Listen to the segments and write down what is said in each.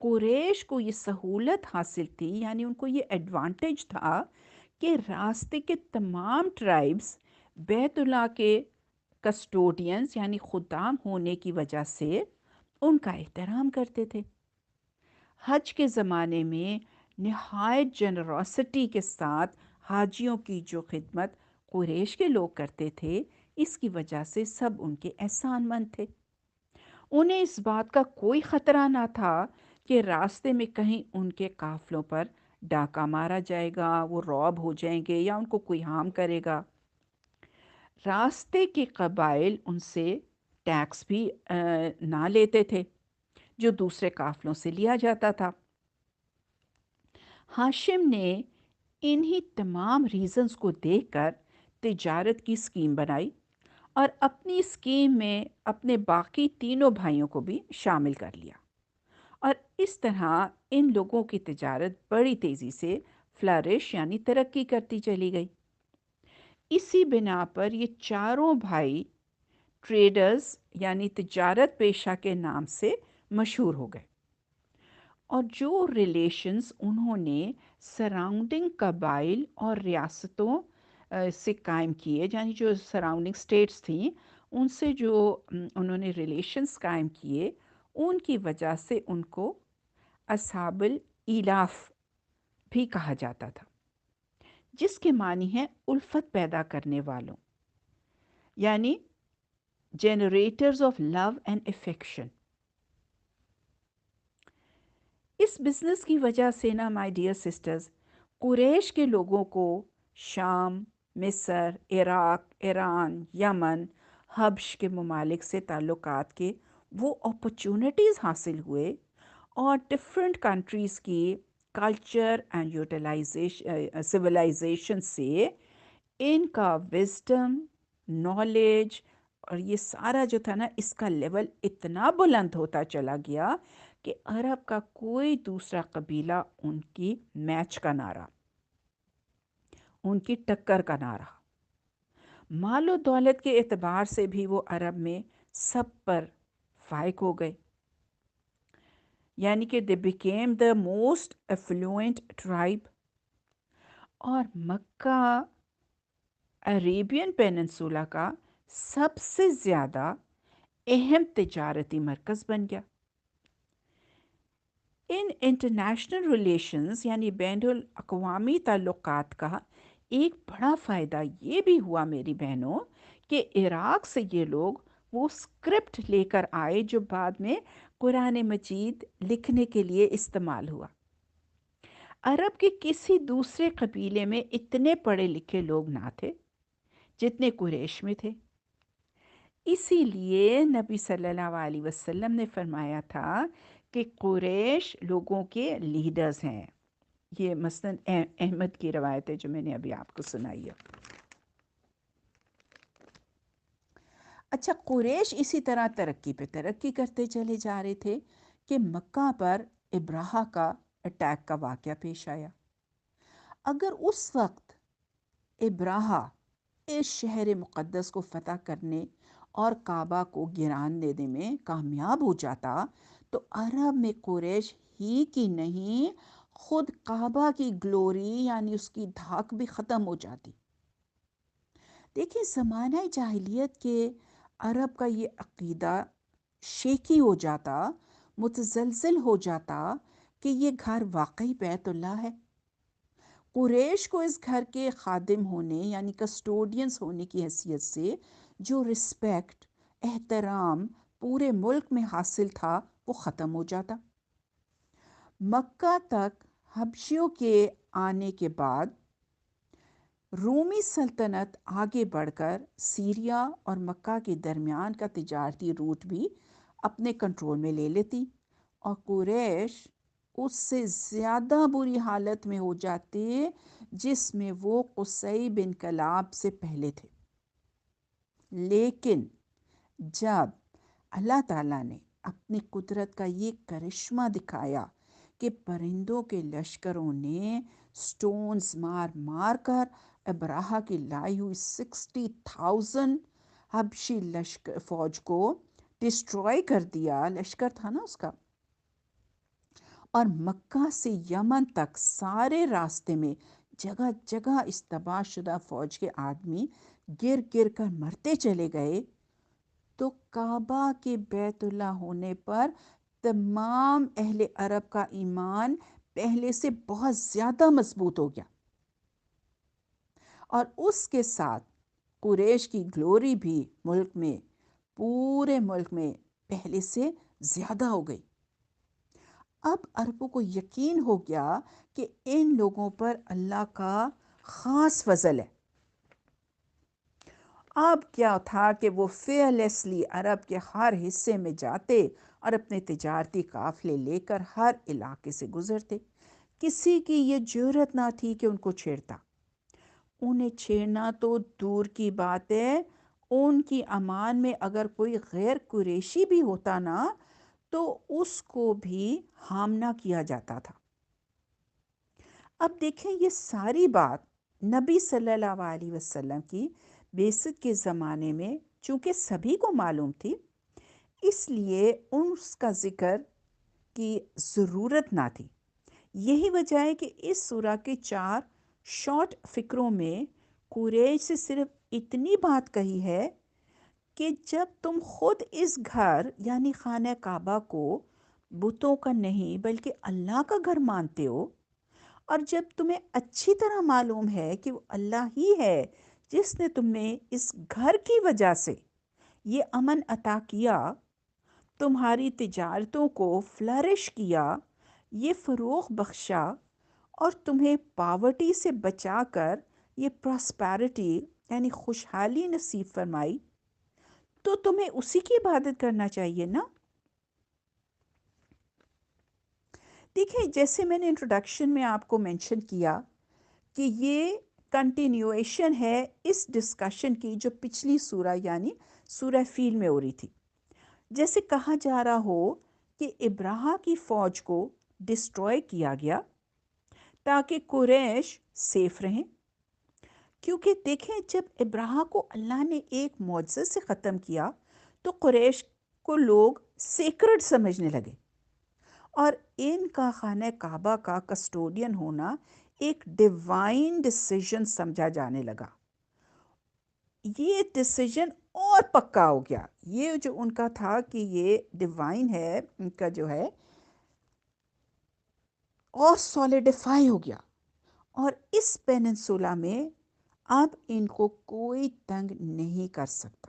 قریش کو یہ سہولت حاصل تھی، یعنی ان کو یہ ایڈوانٹیج تھا کہ راستے کے تمام ٹرائبز بیت اللہ کے کسٹوڈینز یعنی خدام ہونے کی وجہ سے ان کا احترام کرتے تھے۔ حج کے زمانے میں نہایت جنروسٹی کے ساتھ حاجیوں کی جو خدمت قریش کے لوگ کرتے تھے، اس کی وجہ سے سب ان کے احسان مند تھے۔ انہیں اس بات کا کوئی خطرہ نہ تھا کہ راستے میں کہیں ان کے قافلوں پر ڈاکہ مارا جائے گا، وہ روب ہو جائیں گے یا ان کو کوئی ہارم کرے گا۔ راستے کے قبائل ان سے ٹیکس بھی نہ لیتے تھے جو دوسرے قافلوں سے لیا جاتا تھا۔ ہاشم نے انہی تمام ریزنز کو دیکھ کر تجارت کی اسکیم بنائی اور اپنی اسکیم میں اپنے باقی تینوں بھائیوں کو بھی شامل کر لیا، اور اس طرح ان لوگوں کی تجارت بڑی تیزی سے فلرش یعنی ترقی کرتی چلی گئی۔ اسی بنا پر یہ چاروں بھائی ٹریڈرز یعنی تجارت پیشہ کے نام سے مشہور ہو گئے، اور جو ریلیشنز انہوں نے سراؤنڈنگ قبائل اور ریاستوں سے قائم کیے، یعنی جو سراؤنڈنگ سٹیٹس تھیں ان سے جو انہوں نے ریلیشنز قائم کیے، ان کی وجہ سے ان کو اصحاب الایلاف بھی کہا جاتا تھا، جس کے معنی ہے الفت پیدا کرنے والوں، یعنی generators of love and affection. اس بزنس کی وجہ سے نا مائی ڈیئر سسٹرز، قریش کے لوگوں کو شام، مصر، عراق، ایران، یمن، حبش کے ممالک سے تعلقات کے وہ اپرچونٹیز حاصل ہوئے، اور ڈفرینٹ کنٹریز کی کلچر اینڈ سویلائزیشن سے ان کا وزڈم، نالج اور یہ سارا جو تھا نا، اس کا لیول اتنا بلند ہوتا چلا گیا کہ عرب کا کوئی دوسرا قبیلہ ان کی میچ کا نہ رہا، ان کی ٹکر کا نہ رہا۔ مال و دولت کے اعتبار سے بھی وہ عرب میں سب پر فائق ہو گئے، یعنی کہ they became the most affluent tribe۔ اور مکہ عریبین پیننسولا کا سب سے زیادہ اہم تجارتی مرکز بن گیا۔ ان انٹرنیشنل ریلیشنز یعنی بین الاقوامی تعلقات کا ایک بڑا فائدہ یہ بھی ہوا میری بہنوں کہ عراق سے یہ لوگ وہ اسکرپٹ لے کر آئے جو بعد میں قرآن مجید لکھنے کے لیے استعمال ہوا۔ عرب کے کسی دوسرے قبیلے میں اتنے پڑھے لکھے لوگ نہ تھے جتنے قریش میں تھے، اسی لیے نبی صلی اللہ علیہ وسلم نے فرمایا تھا کہ قریش لوگوں کے لیڈرز ہیں۔ یہ مسند احمد کی روایت ہے جو میں نے ابھی آپ کو سنائی ہے۔ اچھا، قریش اسی طرح ترقی پہ ترقی کرتے چلے جا رہے تھے کہ مکہ پر ابراہہ کا اٹیک کا واقعہ پیش آیا۔ اگر اس وقت ابراہہ اس شہر مقدس کو فتح کرنے اور کعبہ کو گران دینے میں کامیاب ہو جاتا تو عرب میں قریش ہی کی نہیں، خود کعبہ کی گلوری یعنی اس کی دھاک بھی ختم ہو جاتی۔ دیکھیں، زمانہ جاہلیت کے عرب کا یہ عقیدہ شیکی ہو جاتا، متزلزل ہو جاتا کہ یہ گھر واقعی بیت اللہ ہے۔ قریش کو اس گھر کے خادم ہونے یعنی کسٹوڈینز ہونے کی حیثیت سے جو رسپیکٹ، احترام پورے ملک میں حاصل تھا وہ ختم ہو جاتا۔ مکہ تک حبشیوں کے آنے کے بعد رومی سلطنت آگے بڑھ کر سیریا اور مکہ کے درمیان کا تجارتی روٹ بھی اپنے کنٹرول میں لے لیتی، اور قریش اس سے زیادہ بری حالت میں ہو جاتے جس میں وہ قصی بن کلاب سے پہلے تھے۔ لیکن جب اللہ تعالیٰ نے اپنی قدرت کا یہ کرشمہ دکھایا کہ پرندوں کے لشکروں نے سٹونز مار مار کر ابراہہ کی لائی ہوئی 60,000 حبشی فوج کو ڈسٹروائے کر دیا، لشکر تھا نا اس کا، اور مکہ سے یمن تک سارے راستے میں جگہ جگہ اس تباہ شدہ فوج کے آدمی گر گر کر مرتے چلے گئے، تو کعبہ کے بیت اللہ ہونے پر تمام اہل عرب کا ایمان پہلے سے بہت زیادہ مضبوط ہو گیا، اور اس کے ساتھ قریش کی گلوری بھی ملک میں، پورے ملک میں پہلے سے زیادہ ہو گئی۔ اب عربوں کو یقین ہو گیا کہ ان لوگوں پر اللہ کا خاص فضل ہے۔ اب کیا تھا کہ وہ فیئرلیسلی عرب کے ہر حصے میں جاتے اور اپنے تجارتی قافلے لے کر ہر علاقے سے گزرتے۔ کسی کی یہ جرأت نہ تھی کہ ان کو چھیڑتا۔ انہیں چھیڑنا تو دور کی بات ہے، ان کی امان میں اگر کوئی غیر قریشی بھی ہوتا نا تو اس کو بھی ہامنا کیا جاتا تھا۔ اب دیکھیں، یہ ساری بات نبی صلی اللہ علیہ وسلم کی بعثت کے زمانے میں چونکہ سبھی کو معلوم تھی، اس لیے اس کا ذکر کی ضرورت نہ تھی۔ یہی وجہ ہے کہ اس سورہ کے 4 شارٹ فقروں میں قریش سے صرف اتنی بات کہی ہے کہ جب تم خود اس گھر یعنی خانہ کعبہ کو بتوں کا نہیں بلکہ اللہ کا گھر مانتے ہو، اور جب تمہیں اچھی طرح معلوم ہے کہ وہ اللہ ہی ہے جس نے تمہیں اس گھر کی وجہ سے یہ امن عطا کیا، تمہاری تجارتوں کو فلرش کیا، یہ فروغ بخشا، اور تمہیں پاورٹی سے بچا کر یہ پراسپیرٹی یعنی خوشحالی نصیب فرمائی، تو تمہیں اسی کی عبادت کرنا چاہیے نا۔ دیکھیں، جیسے میں نے انٹروڈکشن میں آپ کو مینشن کیا کہ یہ کنٹینیویشن ہے اس ڈسکشن کی جو پچھلی سورہ یعنی سورہ فیل میں ہو رہی تھی۔ جیسے کہا جا رہا ہو کہ ابراہا کی فوج کو ڈسٹروائے کیا گیا تاکہ قریش سیف رہیں، کیونکہ دیکھیں جب ابراہا کو اللہ نے ایک معجزے سے ختم کیا تو قریش کو لوگ سیکرڈ سمجھنے لگے، اور ان کا خانہ کعبہ کا کسٹوڈین ہونا ایک ڈیوائن ڈیسیجن سمجھا جانے لگا۔ یہ ڈیسیجن اور پکا ہو گیا، یہ جو ان کا تھا کہ یہ ڈیوائن ہے، ان کا جو ہے اور سولیڈیفائی ہو گیا، اور اس پیننسولا میں اب ان کو کوئی تنگ نہیں کر سکتا۔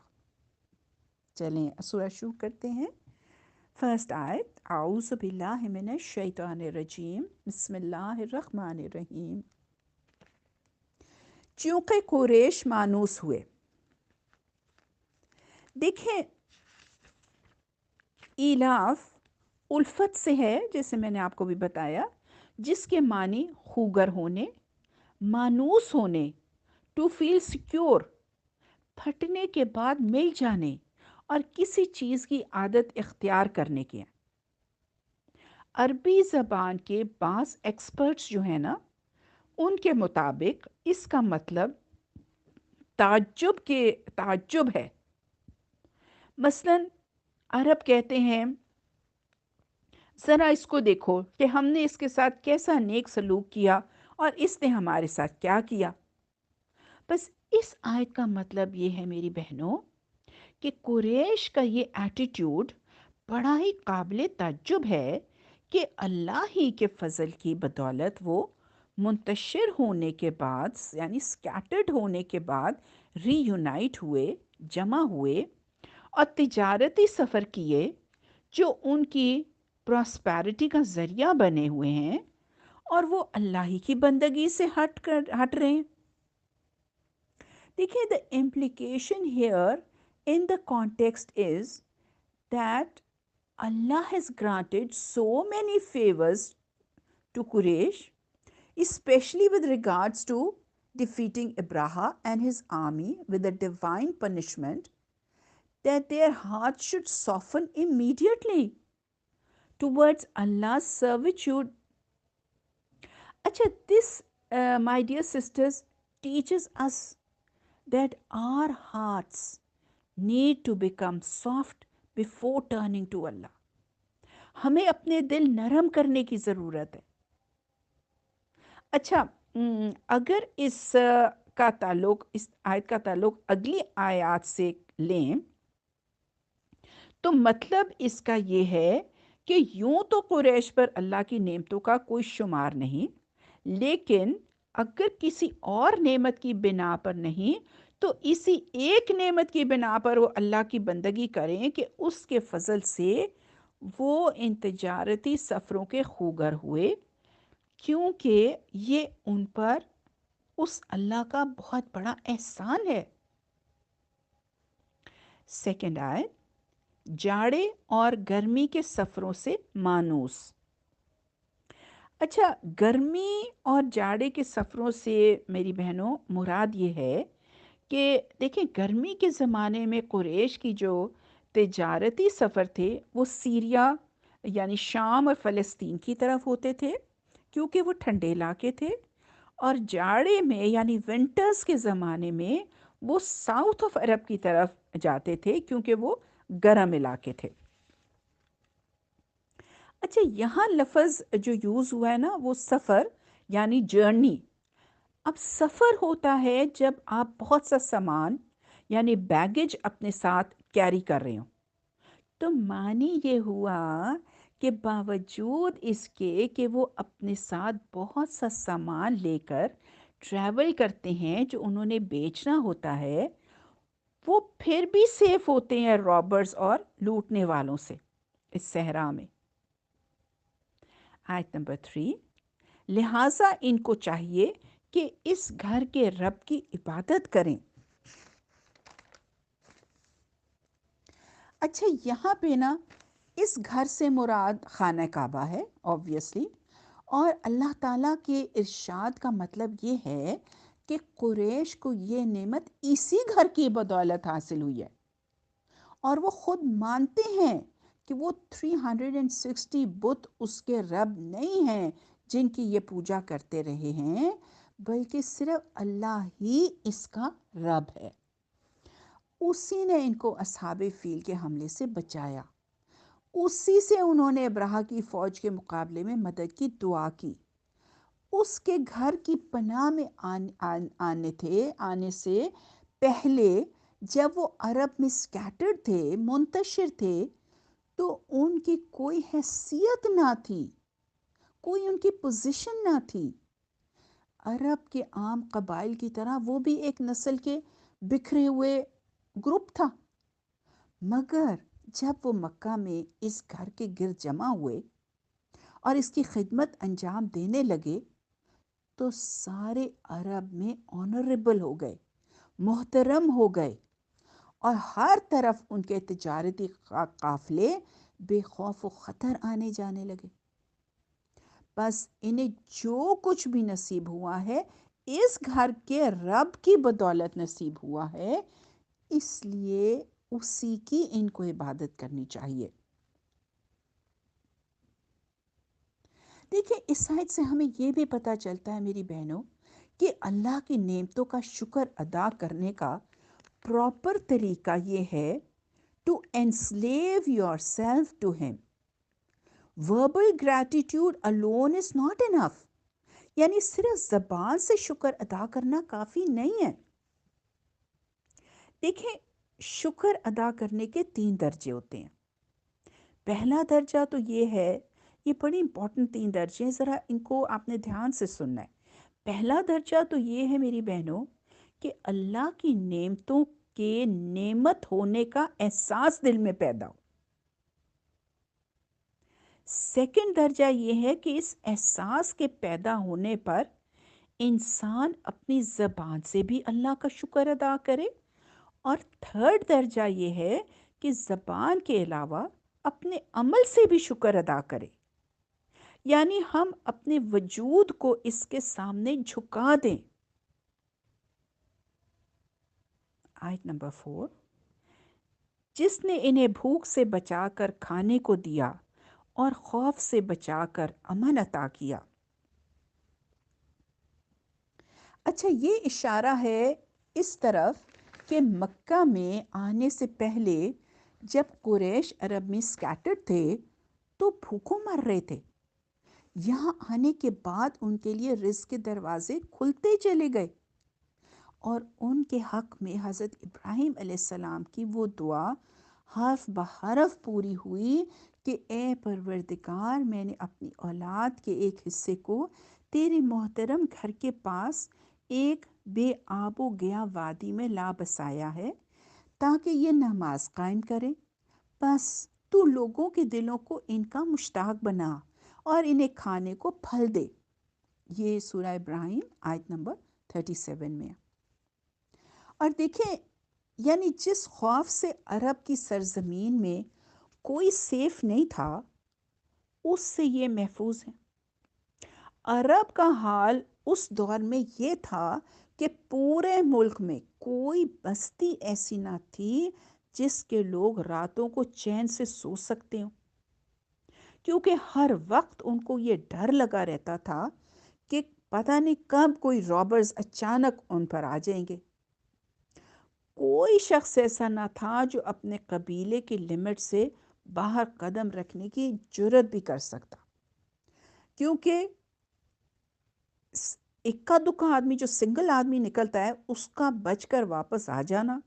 چلیں سورہ شروع کرتے ہیں۔ فرسٹ آیت، اعوذ باللہ من الشیطان الرجیم، بسم اللہ الرحمن الرحیم۔ چونکہ قریش مانوس ہوئے۔ دیکھیں، ایلاف الفت سے ہے، جیسے میں نے آپ کو بھی بتایا، جس کے معنی خوگر ہونے، مانوس ہونے، ٹو فیل سیکیور، پھٹنے کے بعد مل جانے اور کسی چیز کی عادت اختیار کرنے کے ہیں۔ عربی زبان کے بعض ایکسپرٹس جو ہیں نا، ان کے مطابق اس کا مطلب تعجب ہے۔ مثلاً عرب کہتے ہیں، ذرا اس کو دیکھو کہ ہم نے اس کے ساتھ کیسا نیک سلوک کیا اور اس نے ہمارے ساتھ کیا کیا۔ بس اس آیت کا مطلب یہ ہے میری بہنوں کہ قریش کا یہ ایٹیٹیوڈ بڑا ہی قابل تعجب ہے کہ اللہ ہی کے فضل کی بدولت وہ منتشر ہونے کے بعد یعنی سکیٹرڈ ہونے کے بعد ری یونائٹ ہوئے، جمع ہوئے اور تجارتی سفر کیے جو ان کی پراسپیرٹی کا ذریعہ بنے ہوئے ہیں، اور وہ اللہ ہی کی بندگی سے ہٹ رہے ہیں۔ دیکھیے، the implication here in the context is that Allah has granted so many favors to Quraysh, especially with regards to defeating Abraha and his army with a divine punishment, that their hearts should soften immediately towards Allah's servitude. Achha, this, my dear sisters, teaches us that our hearts need to become soft before turning to Allah. ہمیں اپنے دل نرم کرنے کی ضرورت ہے۔ اچھا، اگر اس آیت کا تعلق اگلی آیات سے لیں تو مطلب اس کا یہ ہے کہ یوں تو قریش پر اللہ کی نعمتوں کا کوئی شمار نہیں، لیکن اگر کسی اور نعمت کی بنا پر نہیں تو اسی ایک نعمت کی بنا پر وہ اللہ کی بندگی کریں کہ اس کے فضل سے وہ ان تجارتی سفروں کے خوگر ہوئے، کیونکہ یہ ان پر اس اللہ کا بہت بڑا احسان ہے۔ سیکنڈ آیت، جاڑے اور گرمی کے سفروں سے مانوس۔ اچھا، گرمی اور جاڑے کے سفروں سے میری بہنوں مراد یہ ہے کہ دیکھیں، گرمی کے زمانے میں قریش کی جو تجارتی سفر تھے وہ سیریا یعنی شام اور فلسطین کی طرف ہوتے تھے کیونکہ وہ ٹھنڈے علاقے تھے، اور جاڑے میں یعنی ونٹرز کے زمانے میں وہ ساؤتھ آف عرب کی طرف جاتے تھے کیونکہ وہ گرم علاقے تھے۔ اچھا، یہاں لفظ جو یوز ہوا ہے نا وہ سفر یعنی جرنی۔ اب سفر ہوتا ہے جب آپ بہت سا سامان یعنی بیگیج اپنے ساتھ کیری کر رہے ہوں، تو معنی یہ ہوا کہ باوجود اس کے کہ وہ اپنے ساتھ بہت سا سامان لے کر ٹریول کرتے ہیں جو انہوں نے بیچنا ہوتا ہے، وہ پھر بھی سیف ہوتے ہیں رابرز اور لوٹنے والوں سے اس صحرا میں۔ آیت نمبر 3، لہٰذا ان کو چاہیے کہ اس گھر کے رب کی عبادت کریں۔ اچھا، یہاں پہ نا اس گھر سے مراد خانہ کعبہ ہے obviously، اور اللہ تعالیٰ کے ارشاد کا مطلب یہ ہے کہ قریش کو یہ نعمت اسی گھر کی بدولت حاصل ہوئی ہے، اور وہ خود مانتے ہیں کہ وہ 360 بت اس کے رب نہیں ہیں جن کی یہ پوجا کرتے رہے ہیں، بلکہ صرف اللہ ہی اس کا رب ہے۔ اسی نے ان کو اصحاب فیل کے حملے سے بچایا، اسی سے انہوں نے ابراہ کی فوج کے مقابلے میں مدد کی دعا کی، اس کے گھر کی پناہ میں آنے سے پہلے جب وہ عرب میں سکیٹرڈ تھے، منتشر تھے، تو ان کی کوئی حیثیت نہ تھی، کوئی ان کی پوزیشن نہ تھی۔ عرب کے عام قبائل کی طرح وہ بھی ایک نسل کے بکھرے ہوئے گروپ تھا، مگر جب وہ مکہ میں اس گھر کے گرد جمع ہوئے اور اس کی خدمت انجام دینے لگے تو سارے عرب میں آنریبل ہو گئے، محترم ہو گئے، اور ہر طرف ان کے تجارتی قافلے بے خوف و خطر آنے جانے لگے۔ بس انہیں جو کچھ بھی نصیب ہوا ہے اس گھر کے رب کی بدولت نصیب ہوا ہے، اس لیے اسی کی ان کو عبادت کرنی چاہیے۔ دیکھیں، اس آیت سے ہمیں یہ بھی پتہ چلتا ہے میری بہنوں کہ اللہ کی نعمتوں کا شکر ادا کرنے کا پراپر طریقہ یہ ہے to enslave yourself to him. Verbal gratitude alone is not enough. یعنی صرف زبان سے شکر ادا کرنا کافی نہیں ہے۔ دیکھیں، شکر ادا کرنے کے 3 درجے ہوتے ہیں۔ پہلا درجہ تو یہ ہے، یہ بڑی امپورٹنٹ 3 درجے ہیں، ذرا ان کو آپ نے دھیان سے سننا ہے۔ پہلا درجہ تو یہ ہے میری بہنوں کہ اللہ کی نعمتوں کے نعمت ہونے کا احساس دل میں پیدا ہو۔ سیکنڈ درجہ یہ ہے کہ اس احساس کے پیدا ہونے پر انسان اپنی زبان سے بھی اللہ کا شکر ادا کرے، اور تھرڈ درجہ یہ ہے کہ زبان کے علاوہ اپنے عمل سے بھی شکر ادا کرے، یعنی ہم اپنے وجود کو اس کے سامنے جھکا دیں۔ آیت نمبر 4، جس نے انہیں بھوک سے بچا کر کھانے کو دیا اور خوف سے بچا کر امن عطا کیا۔ اچھا، یہ اشارہ ہے اس طرف کہ مکہ میں آنے سے پہلے جب قریش عرب میں سکیٹرڈ تھے تو بھوکوں مر رہے تھے، یہاں آنے کے بعد ان کے لیے رزق کے دروازے کھلتے چلے گئے، اور ان کے حق میں حضرت ابراہیم علیہ السلام کی وہ دعا حرف بحرف پوری ہوئی کہ اے پروردگار، میں نے اپنی اولاد کے ایک حصے کو تیرے محترم گھر کے پاس ایک بے آب و گیا وادی میں لا بسایا ہے تاکہ یہ نماز قائم کریں، بس تو لوگوں کے دلوں کو ان کا مشتاق بنا اور انہیں کھانے کو پھل دے۔ یہ سورہ ابراہیم آیت نمبر 37 میں ہے۔ اور دیکھیں، یعنی جس خوف سے عرب کی سرزمین میں کوئی سیف نہیں تھا، اس سے یہ محفوظ ہے۔ عرب کا حال اس دور میں یہ تھا کہ پورے ملک میں کوئی بستی ایسی نہ تھی جس کے لوگ راتوں کو چین سے سو سکتے ہوں، کیونکہ ہر وقت ان کو یہ ڈر لگا رہتا تھا کہ پتہ نہیں کب کوئی رابرز اچانک ان پر آ جائیں گے۔ کوئی شخص ایسا نہ تھا جو اپنے قبیلے کی لمٹ سے باہر قدم رکھنے کی جرت بھی کر سکتا، کیونکہ اکا دکا آدمی جو سنگل آدمی نکلتا ہے، اس کا بچ کر واپس آ جانا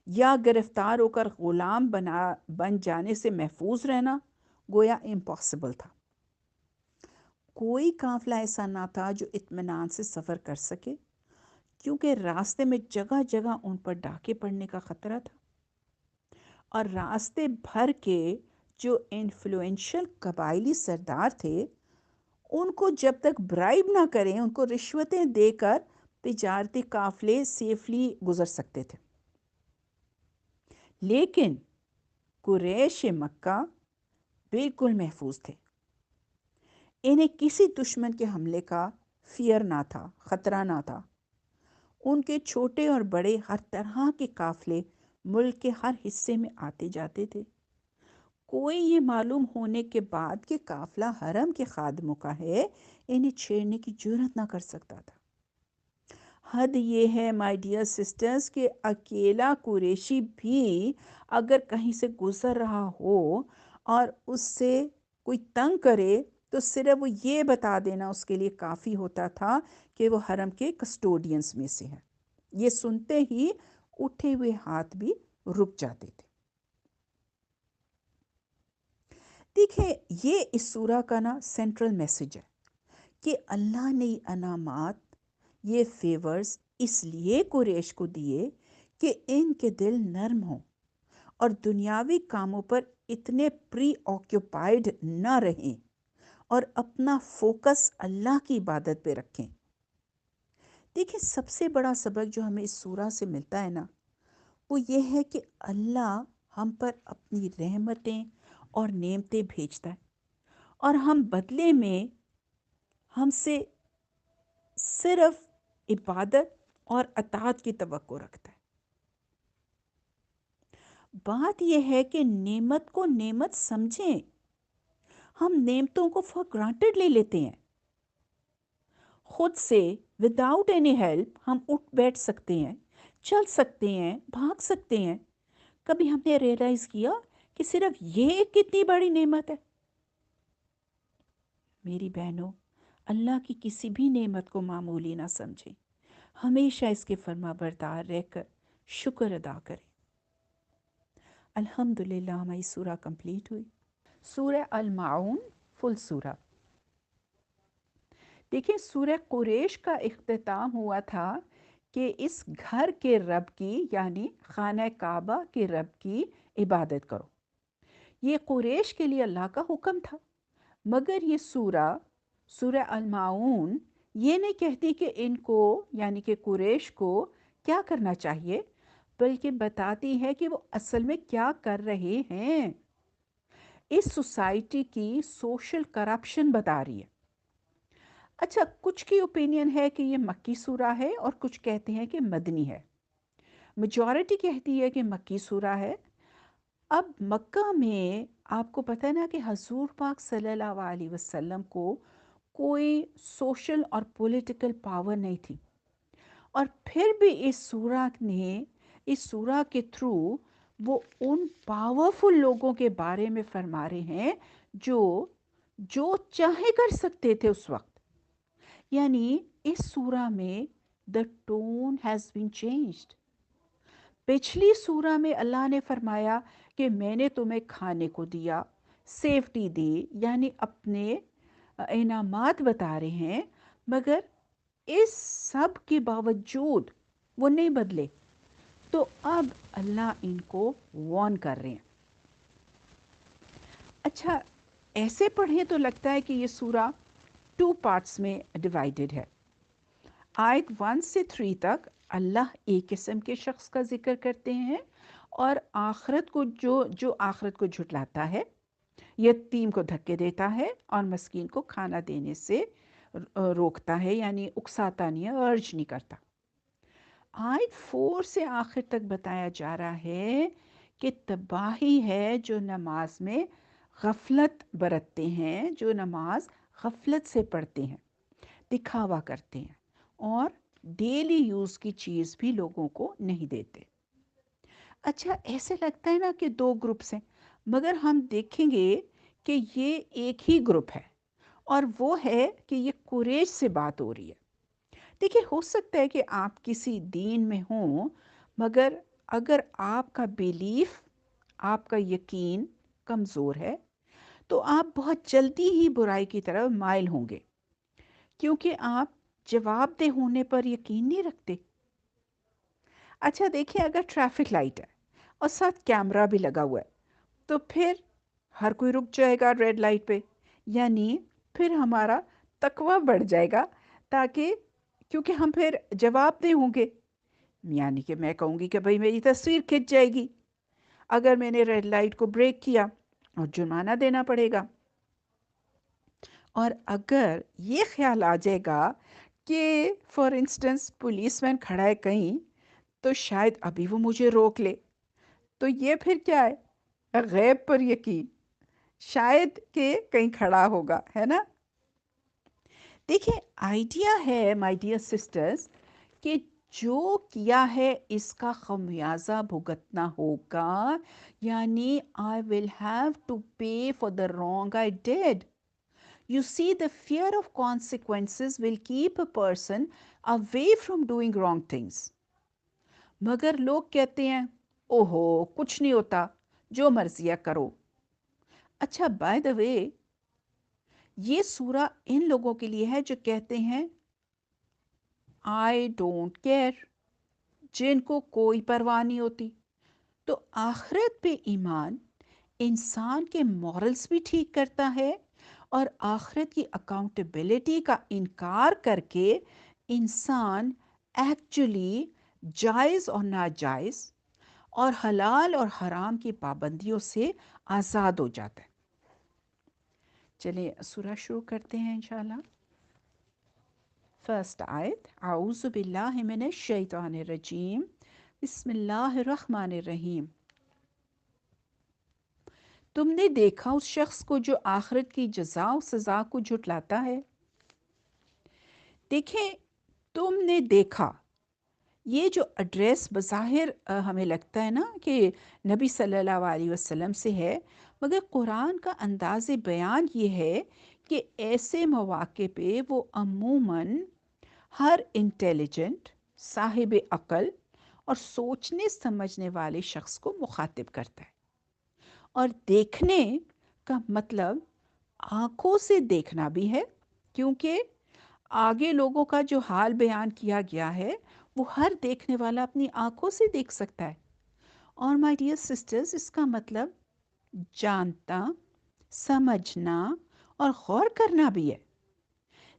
یا گرفتار ہو کر غلام بن جانے سے محفوظ رہنا گویا امپاسبل تھا۔ کوئی قافلہ ایسا نہ تھا جو اطمینان سے سفر کر سکے، کیونکہ راستے میں جگہ جگہ ان پر ڈاکے پڑنے کا خطرہ تھا، اور راستے بھر کے جو انفلوئنشل قبائلی سردار تھے، ان کو جب تک برائب نہ کریں، ان کو رشوتیں دے کر تجارتی قافلے سیفلی گزر سکتے تھے۔ لیکن قریش مکہ بالکل محفوظ تھے، انہیں کسی دشمن کے حملے کا فیئر نہ تھا، خطرہ نہ تھا۔ ان کے چھوٹے اور بڑے ہر طرح کے قافلے ملک کے ہر حصے میں آتے جاتے تھے۔ کوئی یہ معلوم ہونے کے بعد کہ قافلہ حرم کے خادموں کا ہے، انہیں چھیڑنے کی جرت نہ کر سکتا تھا۔ حد یہ ہے مائی ڈیئر سسٹرز کہ اکیلا قریشی بھی اگر کہیں سے گزر رہا ہو اور اس سے کوئی تنگ کرے تو صرف وہ یہ بتا دینا اس کے لیے کافی ہوتا تھا کہ وہ حرم کے کسٹوڈینز میں سے ہے۔ یہ سنتے ہی اٹھے ہوئے ہاتھ بھی رک جاتے تھے۔ دیکھیں، یہ اس سورہ کا سینٹرل میسج ہے کہ اللہ نے یہ انعامات، یہ فیورز اس لیے قریش کو دیے کہ ان کے دل نرم ہوں اور دنیاوی کاموں پر اتنے پری آکیوپائیڈ نہ رہیں اور اپنا فوکس اللہ کی عبادت پہ رکھیں۔ دیکھیں، سب سے بڑا سبق جو ہمیں اس سورہ سے ملتا ہے وہ یہ ہے کہ اللہ ہم پر اپنی رحمتیں اور نعمتیں بھیجتا ہے، اور ہم بدلے میں ہم سے صرف عبادت اور اطاعت کی توقع رکھتا ہے۔ بات یہ ہے کہ نعمت کو نعمت سمجھیں۔ ہم نعمتوں کو فار گرانٹڈ لے لیتے ہیں۔ خود سے وداؤٹ اینی ہیلپ ہم اٹھ بیٹھ سکتے ہیں، چل سکتے ہیں، بھاگ سکتے ہیں۔ کبھی ہم نے ریئلائز کیا کہ صرف یہ کتنی بڑی نعمت ہے؟ میری بہنوں، اللہ کی کسی بھی نعمت کو معمولی نہ سمجھیں، ہمیشہ اس کے فرما بردار رہ کر شکر ادا کریں۔ الحمدللہ ہماری سورہ کمپلیٹ ہوئی۔ سورہ الماعون فل سورہ۔ دیکھیں، سورہ قریش کا اختتام ہوا تھا کہ اس گھر کے رب کی، یعنی خانہ کعبہ کے رب کی عبادت کرو۔ یہ قریش کے لیے اللہ کا حکم تھا، مگر یہ سورہ الماعون یہ نہیں کہتی کہ ان کو، یعنی کہ قریش کو کیا کرنا چاہیے، بلکہ بتاتی ہے کہ وہ اصل میں کیا کر رہے ہیں۔ اس سوسائٹی کی سوشل کرپشن بتا رہی ہے۔ اچھا، کچھ کی اوپینین ہے کہ یہ مکی سورہ ہے اور کچھ کہتے ہیں کہ مدنی ہے۔ میجورٹی کہتی ہے کہ مکی سورہ ہے۔ اب مکہ میں آپ کو پتہ ہے نا کہ حضور پاک صلی اللہ علیہ وسلم کو کوئی سوشل اور پولیٹیکل پاور نہیں تھی، اور پھر بھی اس سورہ کے تھرو وہ ان پاورفل لوگوں کے بارے میں فرما رہے ہیں جو چاہے کر سکتے تھے اس وقت. یعنی اس سورہ میں the tone has been changed. پچھلی سورہ میں اللہ نے فرمایا کہ میں نے تمہیں کھانے کو دیا، سیفٹی دی، یعنی اپنے انعامات بتا رہے ہیں، مگر اس سب کے باوجود وہ نہیں بدلے. تو اب اللہ ان کو وارن کر رہے ہیں. اچھا، ایسے پڑھیں تو لگتا ہے کہ یہ سورہ 2 پارٹس میں ڈیوائیڈڈ ہے. آیت 1 سے 3 تک اللہ ایک قسم کے شخص کا ذکر کرتے ہیں، اور آخرت کو جو آخرت کو جھٹلاتا ہے، یتیم کو دھکے دیتا ہے اور مسکین کو کھانا دینے سے روکتا ہے، یعنی اکساتا نہیں ہے، ارج نہیں کرتا. آیت 4 سے آخر تک بتایا جا رہا ہے کہ تباہی ہے جو نماز میں غفلت برتتے ہیں، جو نماز غفلت سے پڑھتے ہیں، دکھاوا کرتے ہیں اور ڈیلی یوز کی چیز بھی لوگوں کو نہیں دیتے. اچھا، ایسے لگتا ہے نا کہ 2 گروپس ہیں، مگر ہم دیکھیں گے کہ یہ ایک ہی گروپ ہے، اور وہ ہے کہ یہ قریش سے بات ہو رہی ہے. دیکھیں، ہو سکتا ہے کہ آپ کسی دین میں ہوں، مگر اگر آپ کا بیلیف، آپ کا یقین کمزور ہے تو آپ بہت جلدی ہی برائی کی طرف مائل ہوں گے، کیونکہ آپ جواب دہ ہونے پر یقین نہیں رکھتے. اچھا دیکھیں، اگر ٹریفک لائٹ ہے اور ساتھ کیمرہ بھی لگا ہوا ہے تو پھر ہر کوئی رک جائے گا ریڈ لائٹ پہ، یعنی پھر ہمارا تقوی بڑھ جائے گا، تاکہ کیونکہ ہم پھر جواب دہ ہوں گے. یعنی کہ میں کہوں گی کہ بھئی میری تصویر کھنچ جائے گی اگر میں نے ریڈ لائٹ کو بریک کیا، اور جرمانہ دینا پڑے گا. اور اگر یہ خیال آ جائے گا کہ فار انسٹنس پولیس مین کھڑا ہے کہیں، تو شاید ابھی وہ مجھے روک لے، تو یہ پھر کیا ہے؟ غیب پر یقین، شاید کہ کہیں کھڑا ہوگا، ہے نا. دیکھیں، آئیڈیا ہے مائی ڈیئر سسٹرز کہ جو کیا ہے اس کا خمیازہ بھگتنا ہوگا، یعنی I will have to pay for the wrong I did. You see, the fear of consequences will keep a person away from doing wrong things. مگر لوگ کہتے ہیں اوہو کچھ نہیں ہوتا، جو مرضی ہے کرو. اچھا، بائی دا وے، یہ سورہ ان لوگوں کے لیے ہے جو کہتے ہیں آئی ڈونٹ کیئر، جن کو کوئی پرواہ نہیں ہوتی. تو آخرت پہ ایمان انسان کے مورلز بھی ٹھیک کرتا ہے، اور آخرت کی اکاؤنٹیبلٹی کا انکار کر کے انسان ایکچولی جائز اور ناجائز اور حلال اور حرام کی پابندیوں سے آزاد ہو جاتا ہے. چلیں سورہ شروع کرتے ہیں انشاءاللہ. فرسٹ آیت، اعوذ باللہ من الشیطان الرجیم، بسم اللہ الرحمن الرحیم. تم نے دیکھا اس شخص کو جو آخرت کی جزا و سزا کو جھٹلاتا ہے. دیکھیں، تم نے دیکھا، یہ جو ایڈریس بظاہر ہمیں لگتا ہے نا کہ نبی صلی اللہ علیہ وسلم سے ہے، مگر قرآن کا انداز بیان یہ ہے کہ ایسے مواقع پہ وہ عموماً ہر انٹیلیجنٹ، صاحب عقل اور سوچنے سمجھنے والے شخص کو مخاطب کرتا ہے. اور دیکھنے کا مطلب آنکھوں سے دیکھنا بھی ہے، کیونکہ آگے لوگوں کا جو حال بیان کیا گیا ہے وہ ہر دیکھنے والا اپنی آنکھوں سے دیکھ سکتا ہے. اور مائی ڈیئر سسٹرز، اس کا مطلب جانتا، سمجھنا اور غور کرنا بھی ہے.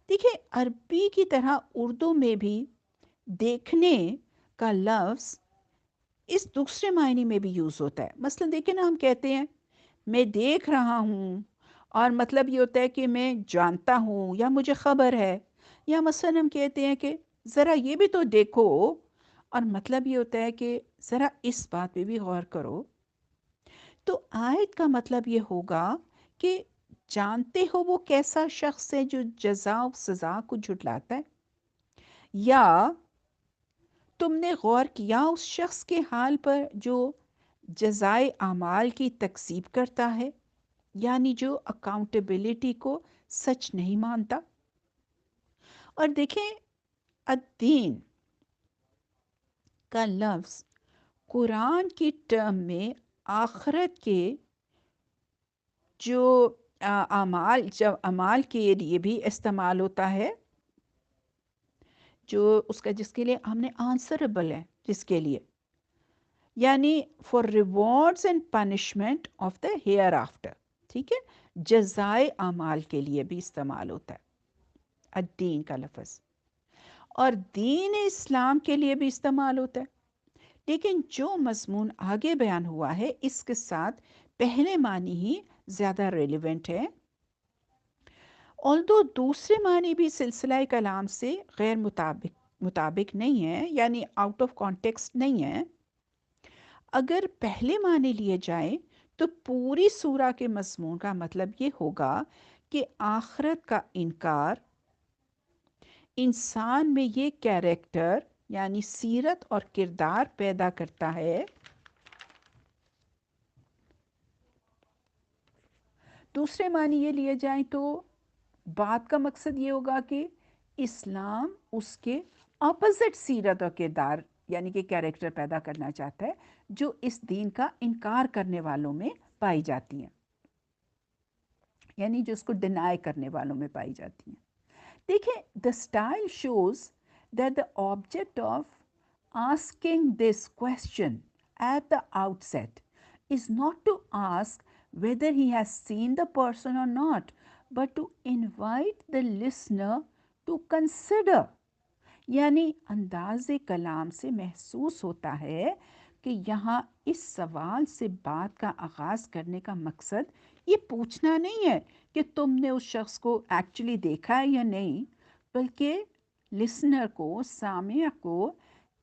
دیکھیں، عربی کی طرح اردو میں بھی دیکھنے کا لفظ اس دوسرے معنی میں بھی یوز ہوتا ہے. مثلا دیکھیں نا، ہم کہتے ہیں میں دیکھ رہا ہوں، اور مطلب یہ ہوتا ہے کہ میں جانتا ہوں یا مجھے خبر ہے. یا مثلا ہم کہتے ہیں کہ ذرا یہ بھی تو دیکھو، اور مطلب یہ ہوتا ہے کہ ذرا اس بات پہ بھی غور کرو. تو آیت کا مطلب یہ ہوگا کہ جانتے ہو وہ کیسا شخص ہے جو جزا و سزا کو جھٹلاتا ہے، یا تم نے غور کیا اس شخص کے حال پر جو جزائے اعمال کی تکذیب کرتا ہے. یعنی جو اکاؤنٹیبلٹی کو سچ نہیں مانتا. اور دیکھیں الدین کا لفظ قرآن کی ٹرم میں آخرت کے جو اعمال کے لیے بھی استعمال ہوتا ہے، جو اس کا جس کے لیے ہم نے آنسربل ہے، جس کے لیے یعنی for rewards and punishment of the hereafter. ٹھیک ہے، جزائے اعمال کے لیے بھی استعمال ہوتا ہے الدین کا لفظ، اور دین اسلام کے لیے بھی استعمال ہوتا ہے. لیکن جو مضمون آگے بیان ہوا ہے اس کے ساتھ پہلے معنی ہی زیادہ ریلیونٹ ہے، although دوسرے معنی بھی سلسلہ کلام سے غیر مطابق نہیں ہے، یعنی آؤٹ آف کانٹیکسٹ نہیں ہے. اگر پہلے معنی لیے جائیں تو پوری سورہ کے مضمون کا مطلب یہ ہوگا کہ آخرت کا انکار انسان میں یہ کیریکٹر یعنی سیرت اور کردار پیدا کرتا ہے. دوسرے معنی یہ لیے جائیں تو بات کا مقصد یہ ہوگا کہ اسلام اس کے اپوزٹ سیرت اور کردار یعنی کہ کیریکٹر پیدا کرنا چاہتا ہے جو اس دین کا انکار کرنے والوں میں پائی جاتی ہیں، یعنی جو اس کو ڈینائی کرنے والوں میں پائی جاتی ہیں. دیکھیں the style shows that the object of asking this question at the outset is not to ask whether he has seen the person or not, but to invite the listener to consider. یعنی انداز کلام سے محسوس ہوتا ہے کہ یہاں اس سوال سے بات کا آغاز کرنے کا مقصد یہ پوچھنا نہیں ہے کہ تم نے اس شخص کو ایکچولی دیکھا ہے یا نہیں، بلکہ لسنر کو، سامع کو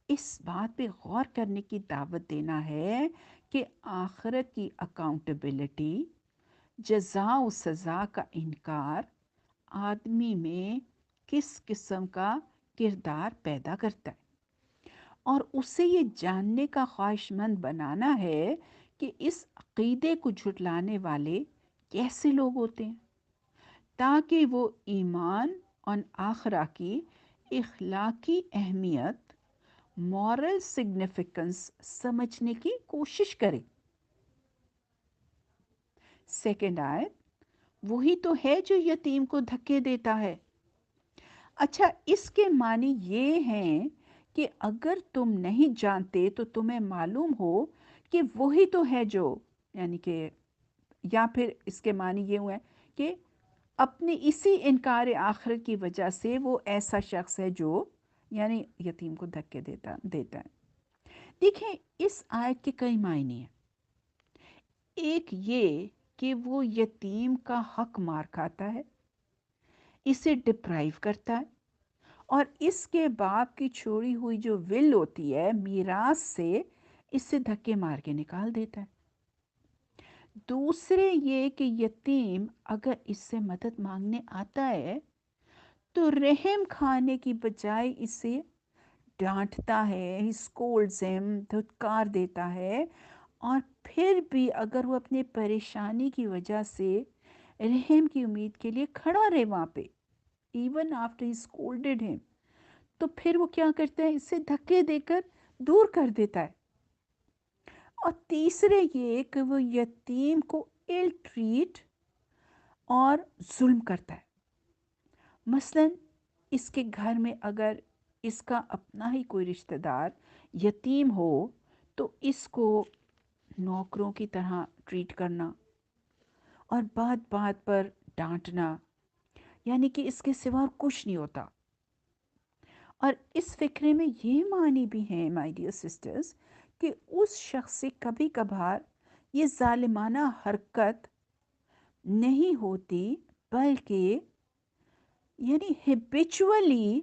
اس بات پہ غور کرنے کی دعوت دینا ہے کہ آخرت کی اکاؤنٹیبلٹی، جزا و سزا کا انکار آدمی میں کس قسم کا کردار پیدا کرتا ہے، اور اسے یہ جاننے کا خواہش مند بنانا ہے کہ اس عقیدے کو جھٹلانے والے کیسے لوگ ہوتے ہیں، تاکہ وہ ایمان اور آخرہ کی اخلاقی اہمیت، مورل سگنیفیکنس سمجھنے کی کوشش کرے. سیکنڈ آیت، وہی تو ہے جو یتیم کو دھکے دیتا ہے. اچھا، اس کے معنی یہ ہیں کہ اگر تم نہیں جانتے تو تمہیں معلوم ہو کہ وہی تو ہے جو، یعنی کہ، یا پھر اس کے معنی یہ ہوئے کہ اپنی اسی انکار آخرت کی وجہ سے وہ ایسا شخص ہے جو یعنی یتیم کو دھکے دیتا ہے. دیکھیں اس آیت کے کئی معنی ہیں. ایک یہ کہ وہ یتیم کا حق مار کھاتا ہے، اسے ڈپرائیو کرتا ہے، اور اس کے باپ کی چھوڑی ہوئی جو ول ہوتی ہے میراث سے اسے دھکے مار کے نکال دیتا ہے. دوسرے یہ کہ یتیم اگر اس سے مدد مانگنے آتا ہے تو رحم کھانے کی بجائے اسے ڈانٹتا ہے، اسکولڈز ہم، دھتکار دیتا ہے، اور پھر بھی اگر وہ اپنے پریشانی کی وجہ سے رحم کی امید کے لیے کھڑا رہے وہاں پہ ایون آفٹر ہی اسکولڈڈ ہم، تو پھر وہ کیا کرتا ہے، اسے دھکے دے کر دور کر دیتا ہے. اور تیسرے یہ کہ وہ یتیم کو ایل ٹریٹ اور ظلم کرتا ہے. مثلا اس کے گھر میں اگر اس کا اپنا ہی کوئی رشتہ دار یتیم ہو تو اس کو نوکروں کی طرح ٹریٹ کرنا اور بات بات پر ڈانٹنا، یعنی کہ اس کے سوا اور کچھ نہیں ہوتا. اور اس فکرے میں یہ معنی بھی ہیں مائی ڈیئر سسٹرز کہ اس شخص سے کبھی کبھار یہ ظالمانہ حرکت نہیں ہوتی، بلکہ یعنی ہیبیچولی،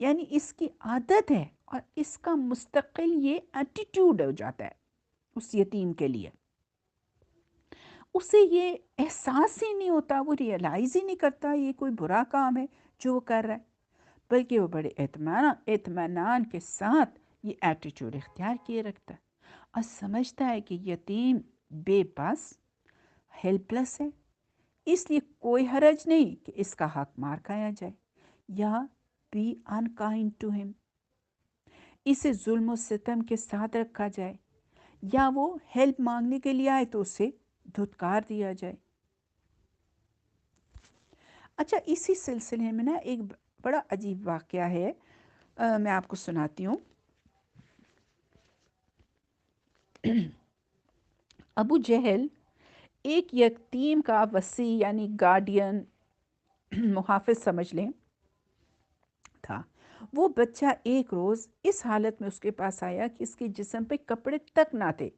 یعنی اس کی عادت ہے اور اس کا مستقل یہ ایٹیٹیوڈ ہو جاتا ہے اس یتیم کے لیے. اسے یہ احساس ہی نہیں ہوتا، وہ ریئلائز ہی نہیں کرتا یہ کوئی برا کام ہے جو وہ کر رہا ہے، بلکہ وہ بڑے اطمینان کے ساتھ یہ ایٹیٹیوڈ اختیار کیے رکھتا ہے اور سمجھتا ہے کہ یتیم بے بس، ہیلپ لیس ہے، اس لیے کوئی حرج نہیں کہ اس کا حق مار کھایا جائے یا بی انکائنڈ ٹو ہم، اسے ظلم و ستم کے ساتھ رکھا جائے، یا وہ ہیلپ مانگنے کے لیے آئے تو اسے دھتکار دیا جائے۔ اچھا، اسی سلسلے میں نا ایک بڑا عجیب واقعہ ہے، میں آپ کو سناتی ہوں۔ ابو جہل ایک یتیم کا وصی یعنی گارڈین، محافظ سمجھ لیں، تھا۔ وہ بچہ ایک روز اس حالت میں اس کے پاس آیا کہ اس کے جسم پہ کپڑے تک نہ تھے،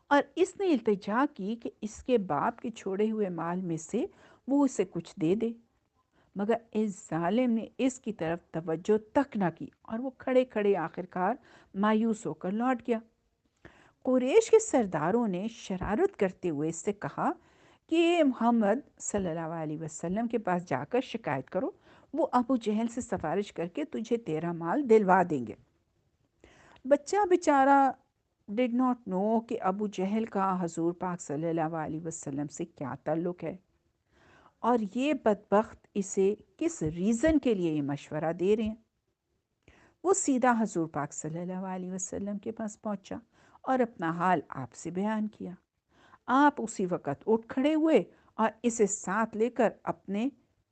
اور اس نے التجا کی کہ اس کے باپ کے چھوڑے ہوئے مال میں سے وہ اسے کچھ دے دے، مگر اس ظالم نے اس کی طرف توجہ تک نہ کی اور وہ کھڑے کھڑے آخرکار مایوس ہو کر لوٹ گیا۔ قریش کے سرداروں نے شرارت کرتے ہوئے اس سے کہا کہ محمد صلی اللہ علیہ وسلم کے پاس جا کر شکایت کرو، وہ ابو جہل سے سفارش کر کے تجھے تیرا مال دلوا دیں گے۔ بچہ بیچارہ ڈڈ ناٹ نو کہ ابو جہل کا حضور پاک صلی اللہ علیہ وسلم سے کیا تعلق ہے، اور یہ بدبخت اسے کس ریزن کے لیے یہ مشورہ دے رہے ہیں۔ وہ سیدھا حضور پاک صلی اللہ علیہ وسلم کے پاس پہنچا اور اپنا حال آپ سے بیان کیا۔ آپ اسی وقت اٹھ کھڑے ہوئے اور اسے ساتھ لے کر اپنے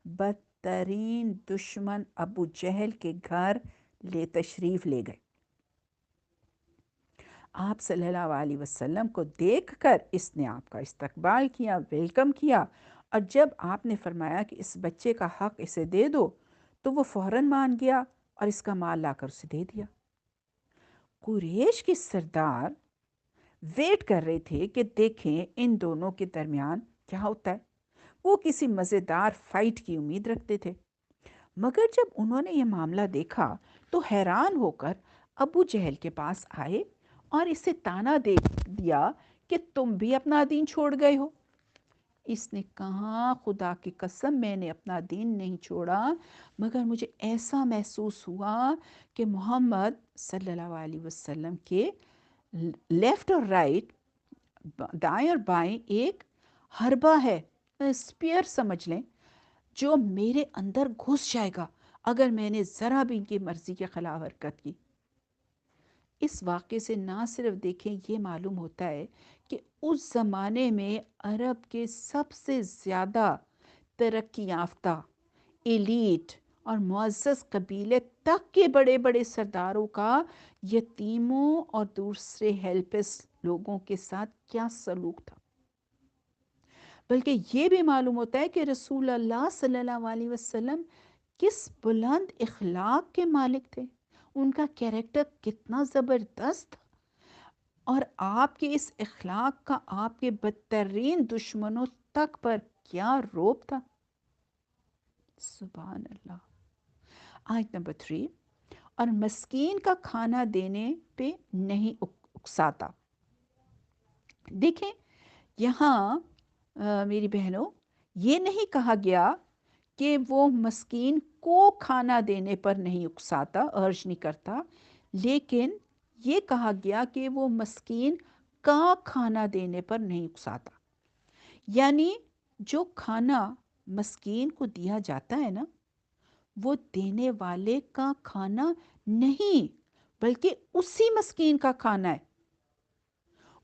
بدترین دشمن ابو جہل کے گھر تشریف لے گئے۔ آپ صلی اللہ علیہ وسلم کو دیکھ کر اس نے آپ کا استقبال کیا، ویلکم کیا، اور جب آپ نے فرمایا کہ اس بچے کا حق اسے دے دو تو وہ فوراً مان گیا اور اس کا مال لا کر اسے دے دیا۔ قریش کے سردار ویٹ کر رہے تھے کہ دیکھیں ان دونوں کے درمیان کیا ہوتا ہے، وہ کسی مزیدار فائٹ کی امید رکھتے تھے، مگر جب انہوں نے یہ معاملہ دیکھا تو حیران ہو کر ابو جہل کے پاس آئے اور اسے تانا دے دیا کہ تم بھی اپنا دین چھوڑ گئے ہو۔ اس نے کہا خدا کی قسم میں نے اپنا دین نہیں چھوڑا، مگر مجھے ایسا محسوس ہوا کہ محمد صلی اللہ علیہ وسلم کے لیفٹ اور رائٹ، دائیں اور بائیں ایک حربہ ہے، اسپیئر سمجھ لیں، جو میرے اندر گھس جائے گا اگر میں نے ذرا بھی ان کی مرضی کے خلاف حرکت کی۔ اس واقعے سے نہ صرف دیکھیں یہ معلوم ہوتا ہے کہ اس زمانے میں عرب کے سب سے زیادہ ترقی یافتہ، ایلیٹ اور معزز قبیلے تک کے بڑے بڑے سرداروں کا یتیموں اور دوسرے ہیلپس لوگوں کے ساتھ کیا سلوک تھا، بلکہ یہ بھی معلوم ہوتا ہے کہ رسول اللہ صلی اللہ علیہ وسلم کس بلند اخلاق کے مالک تھے، ان کا کیریکٹر کتنا زبردست تھا، اور آپ کے اس اخلاق کا آپ کے بدترین دشمنوں تک پر کیا روب تھا۔ سبحان اللہ۔ آیت نمبر 3، اور مسکین کا کھانا دینے پہ نہیں اکساتا۔ دیکھیں یہاں میری بہنوں، یہ نہیں کہا گیا کہ وہ مسکین کو کھانا دینے پر نہیں اکساتا، ارج نہیں کرتا، لیکن یہ کہا گیا کہ وہ مسکین کا کھانا دینے پر نہیں اکساتا، یعنی جو کھانا مسکین کو دیا جاتا ہے نا، وہ دینے والے کا کھانا نہیں بلکہ اسی مسکین کا کھانا ہے،